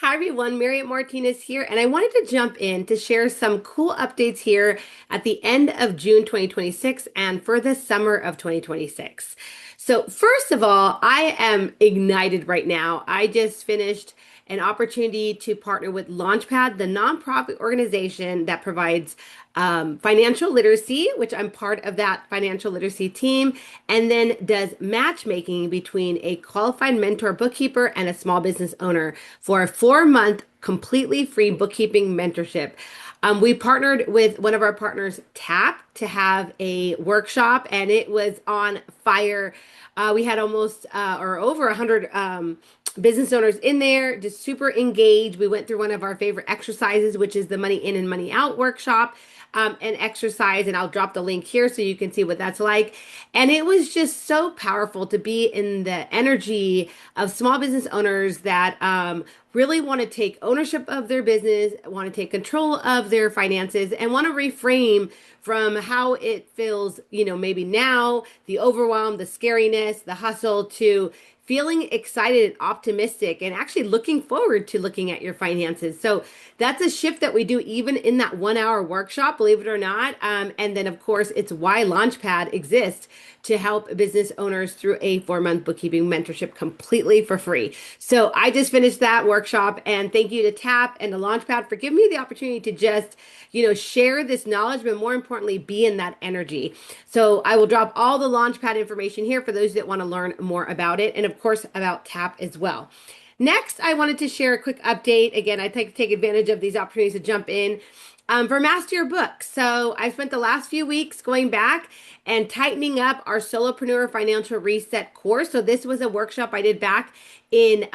Hi everyone, Marriott Martinez here, and I wanted to jump in to share some cool updates here at the end of June 2026 and for the summer of 2026. So, first of all, I am ignited right now. I just finished an opportunity to partner with Launchpad, the nonprofit organization that provides financial literacy, which I'm part of that financial literacy team, and then does matchmaking between a qualified mentor bookkeeper and a small business owner for a 4 month completely free bookkeeping mentorship. We partnered with one of our partners, Tap, to have a workshop, and it was on fire. We had almost or over 100 business owners in there, just super engaged. We went through one of our favorite exercises, which is the money in and money out workshop. An exercise, and I'll drop the link here so you can see what that's like. And it was just so powerful to be in the energy of small business owners that really want to take ownership of their business, want to take control of their finances, and want to reframe from how it feels, maybe now, the overwhelm, the scariness, the hustle, to feeling excited and optimistic and actually looking forward to looking at your finances. So that's a shift that we do even in that 1 hour workshop, believe it or not. And then, of course, it's why Launchpad exists to help business owners through a 4 month bookkeeping mentorship completely for free. So I just finished that workshop, and thank you to Tap and to Launchpad for giving me the opportunity to just, share this knowledge, but more importantly, be in that energy. So I will drop all the Launchpad information here for those that want to learn more about it, and of course about Tap as well. Next, I wanted to share a quick update. Again, I take advantage of these opportunities to jump in for Master Your Books. So I spent the last few weeks going back and tightening up our Solopreneur Financial Reset course. So this was a workshop I did back in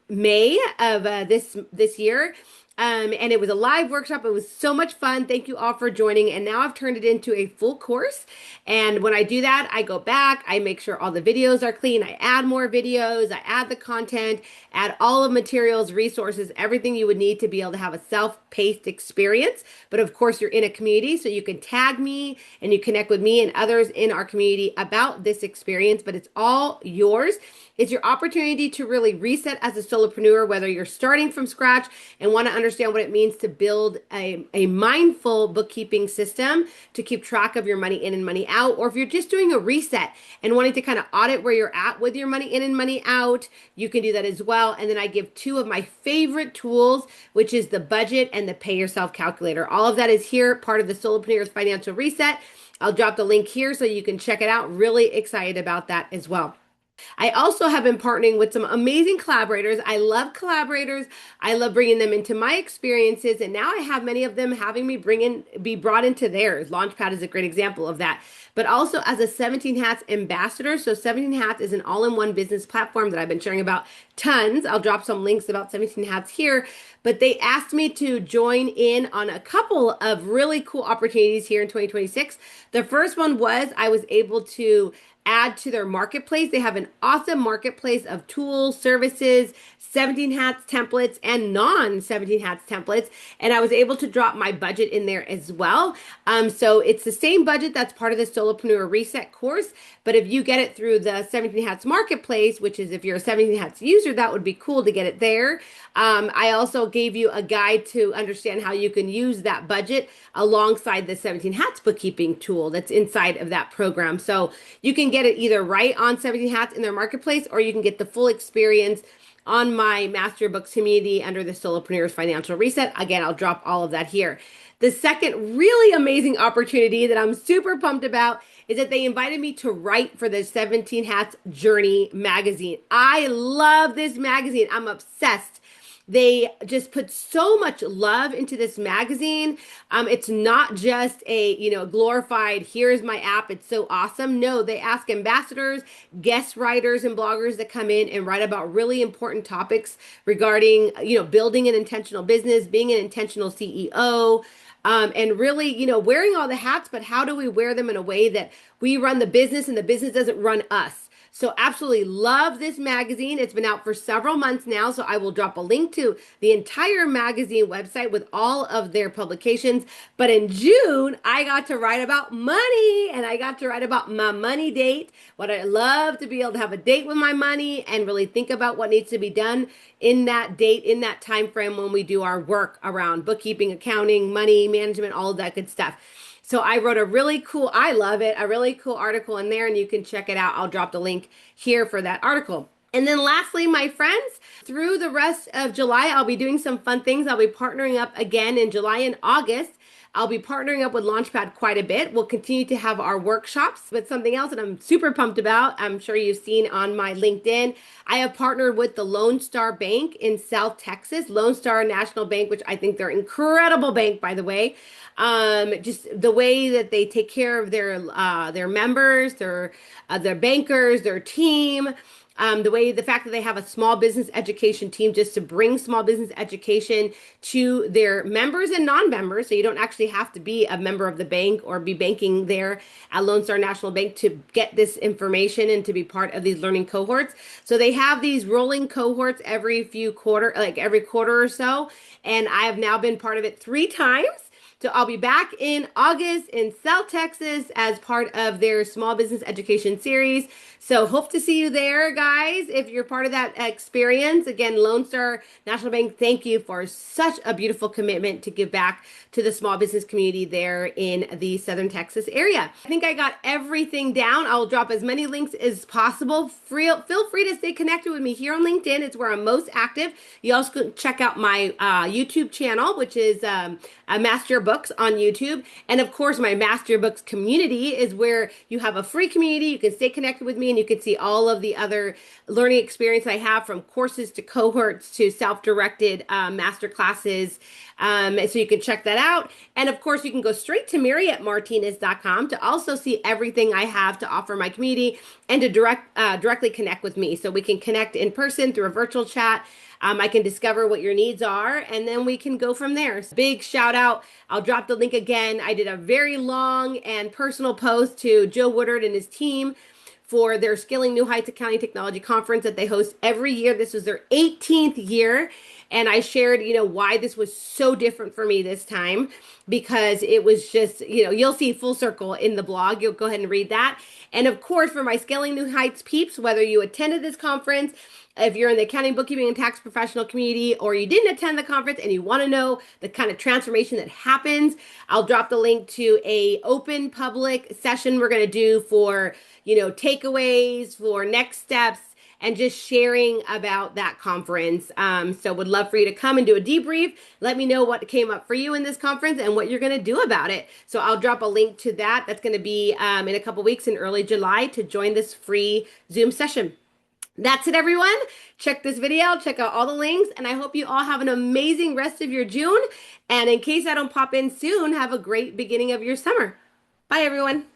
May of this year. And it was a live workshop. It was so much fun. Thank you all for joining. And now I've turned it into a full course. And when I do that, I go back, I make sure all the videos are clean. I add more videos, I add the content, add all of materials, resources, everything you would need to be able to have a self-paced experience. But of course, you're in a community, so you can tag me and you connect with me and others in our community about this experience, but it's all yours. It's your opportunity to really reset as a solopreneur, whether you're starting from scratch and want to understand what it means to build a mindful bookkeeping system to keep track of your money in and money out, or if you're just doing a reset and wanting to kind of audit where you're at with your money in and money out, you can do that as well. And then I give two of my favorite tools, which is the budget and the pay yourself calculator. All of that is here, part of the Solopreneur's Financial Reset. I'll drop the link here so you can check it out. Really excited about that as well. I also have been partnering with some amazing collaborators. I love collaborators. I love bringing them into my experiences, and now I have many of them having me be brought into theirs. Launchpad is a great example of that. But also as a 17 Hats ambassador. So 17 Hats is an all-in-one business platform that I've been sharing about tons. I'll drop some links about 17 Hats here. But they asked me to join in on a couple of really cool opportunities here in 2026. The first one was I was able to add to their marketplace. They have an awesome marketplace of tools, services, 17 Hats templates, and non-17 Hats templates. And I was able to drop my budget in there as well. So it's the same budget that's part of the Solopreneur Reset course. But if you get it through the 17 Hats marketplace, which is if you're a 17 Hats user, that would be cool to get it there. I also gave you a guide to understand how you can use that budget alongside the 17 Hats bookkeeping tool that's inside of that program. So you can get it either right on 17 Hats in their marketplace, or you can get the full experience on my Master Your Books community under the Solopreneur's Financial Reset. Again, I'll drop all of that here. The second really amazing opportunity that I'm super pumped about is that they invited me to write for the 17 Hats Journey magazine. I love this magazine. I'm obsessed. They just put so much love into this magazine. It's not just a, glorified, here's my app, it's so awesome. No, they ask ambassadors, guest writers, and bloggers that come in and write about really important topics regarding, building an intentional business, being an intentional CEO, and really, wearing all the hats, but how do we wear them in a way that we run the business and the business doesn't run us? So absolutely love this magazine. It's been out for several months now, so I will drop a link to the entire magazine website with all of their publications. But in June, I got to write about money and I got to write about my money date. What I love to be able to have a date with my money and really think about what needs to be done in that date, in that time frame when we do our work around bookkeeping, accounting, money management, all of that good stuff. So I wrote a really cool, I love it, a really cool article in there, and you can check it out. I'll drop the link here for that article. And then lastly, my friends, through the rest of July, I'll be doing some fun things. I'll be partnering up again in July and August. I'll be partnering up with Launchpad quite a bit. We'll continue to have our workshops, but something else that I'm super pumped about, I'm sure you've seen on my LinkedIn. I have partnered with the Lone Star Bank in South Texas, Lone Star National Bank, which I think they're an incredible bank, by the way. Just the way that they take care of their members, their bankers, their team. The fact that they have a small business education team just to bring small business education to their members and non-members. So you don't actually have to be a member of the bank or be banking there at Lone Star National Bank to get this information and to be part of these learning cohorts. So they have these rolling cohorts every quarter or so. And I have now been part of it 3 times. So I'll be back in August in South Texas as part of their small business education series. So hope to see you there, guys, if you're part of that experience. Again, Lone Star National Bank, thank you for such a beautiful commitment to give back to the small business community there in the Southern Texas area. I think I got everything down. I'll drop as many links as possible. Feel free to stay connected with me here on LinkedIn. It's where I'm most active. You also can check out my YouTube channel, which is Master Your Books on YouTube. And of course, my Master Your Books community is where you have a free community. You can stay connected with me and you can see all of the other learning experience I have, from courses to cohorts to self-directed master classes. So you can check that out. And of course, you can go straight to MarietteMartinez.com to also see everything I have to offer my community and to directly connect with me. So we can connect in person through a virtual chat. I can discover what your needs are, and then we can go from there. So big shout out. I'll drop the link again. I did a very long and personal post to Joe Woodard and his team for their Scaling New Heights Accounting Technology Conference that they host every year. This was their 18th year. And I shared, why this was so different for me this time, because it was just, you'll see full circle in the blog. You'll go ahead and read that. And of course, for my Scaling New Heights peeps, whether you attended this conference, if you're in the accounting, bookkeeping, and tax professional community, or you didn't attend the conference and you want to know the kind of transformation that happens, I'll drop the link to a open public session we're going to do for, takeaways, for next steps, and just sharing about that conference. So would love for you to come and do a debrief. Let me know what came up for you in this conference and what you're going to do about it. So I'll drop a link to that. That's going to be in a couple weeks in early July to join this free Zoom session. That's it, everyone. Check this video, check out all the links, and I hope you all have an amazing rest of your June. And in case I don't pop in soon, have a great beginning of your summer. Bye, everyone.